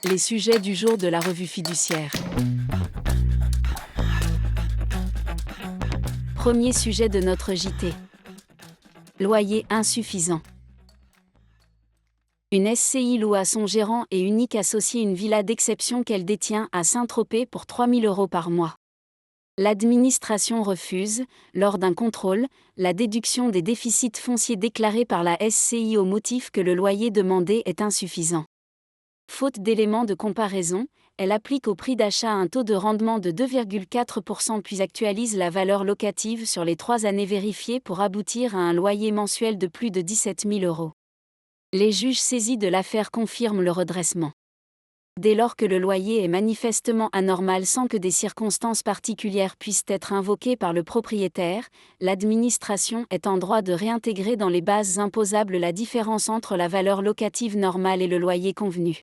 Les sujets du jour de la revue fiduciaire. Premier sujet de notre JT. Loyer insuffisant. Une SCI loue à son gérant et unique associé une villa d'exception qu'elle détient à Saint-Tropez pour 3 000 € par mois. L'administration refuse, lors d'un contrôle, la déduction des déficits fonciers déclarés par la SCI au motif que le loyer demandé est insuffisant. Faute d'éléments de comparaison, elle applique au prix d'achat un taux de rendement de 2,4% puis actualise la valeur locative sur les 3 années vérifiées pour aboutir à un loyer mensuel de plus de 17 000 €. Les juges saisis de l'affaire confirment le redressement. Dès lors que le loyer est manifestement anormal sans que des circonstances particulières puissent être invoquées par le propriétaire, l'administration est en droit de réintégrer dans les bases imposables la différence entre la valeur locative normale et le loyer convenu.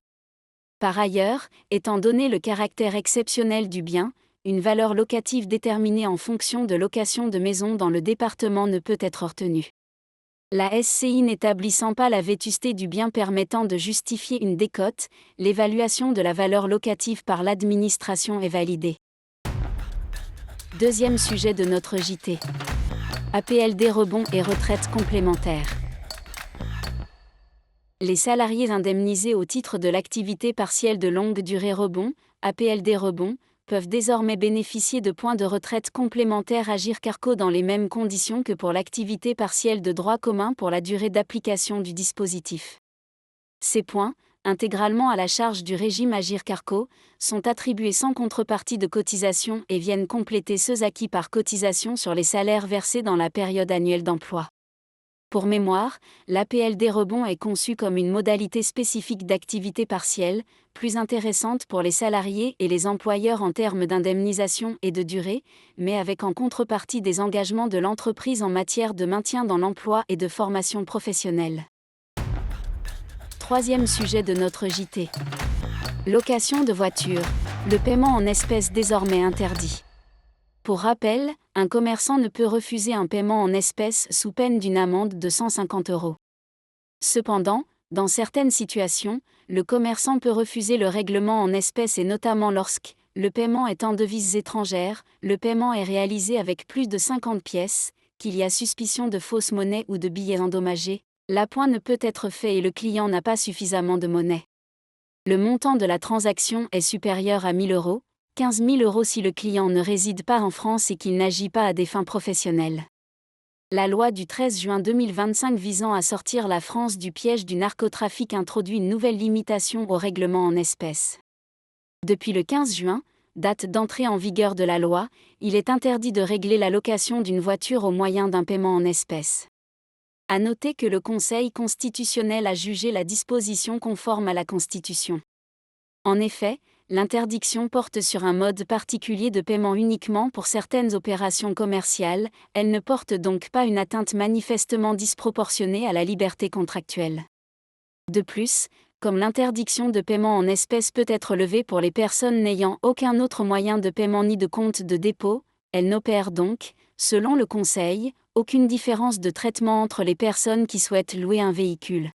Par ailleurs, étant donné le caractère exceptionnel du bien, une valeur locative déterminée en fonction de location de maison dans le département ne peut être retenue. La SCI n'établissant pas la vétusté du bien permettant de justifier une décote, l'évaluation de la valeur locative par l'administration est validée. Deuxième sujet de notre JT. APLD rebond et retraite complémentaire. Les salariés indemnisés au titre de l'activité partielle de longue durée rebond, APLD rebond, peuvent désormais bénéficier de points de retraite complémentaires Agirc Arrco dans les mêmes conditions que pour l'activité partielle de droit commun pour la durée d'application du dispositif. Ces points, intégralement à la charge du régime Agirc Arrco, sont attribués sans contrepartie de cotisation et viennent compléter ceux acquis par cotisation sur les salaires versés dans la période annuelle d'emploi. Pour mémoire, l'APLD rebond est conçue comme une modalité spécifique d'activité partielle, plus intéressante pour les salariés et les employeurs en termes d'indemnisation et de durée, mais avec en contrepartie des engagements de l'entreprise en matière de maintien dans l'emploi et de formation professionnelle. Troisième sujet de notre JT. Location de voiture. Le paiement en espèces désormais interdit. Pour rappel, un commerçant ne peut refuser un paiement en espèces sous peine d'une amende de 150 €. Cependant, dans certaines situations, le commerçant peut refuser le règlement en espèces et notamment lorsque le paiement est en devises étrangères, le paiement est réalisé avec plus de 50 pièces, qu'il y a suspicion de fausse monnaie ou de billets endommagés, l'appoint ne peut être fait et le client n'a pas suffisamment de monnaie. Le montant de la transaction est supérieur à 1 000 €. 15 000 € si le client ne réside pas en France et qu'il n'agit pas à des fins professionnelles. La loi du 13 juin 2025 visant à sortir la France du piège du narcotrafic introduit une nouvelle limitation au règlement en espèces. Depuis le 15 juin, date d'entrée en vigueur de la loi, il est interdit de régler la location d'une voiture au moyen d'un paiement en espèces. À noter que le Conseil constitutionnel a jugé la disposition conforme à la Constitution. En effet, l'interdiction porte sur un mode particulier de paiement uniquement pour certaines opérations commerciales, elle ne porte donc pas une atteinte manifestement disproportionnée à la liberté contractuelle. De plus, comme l'interdiction de paiement en espèces peut être levée pour les personnes n'ayant aucun autre moyen de paiement ni de compte de dépôt, elle n'opère donc, selon le Conseil, aucune différence de traitement entre les personnes qui souhaitent louer un véhicule.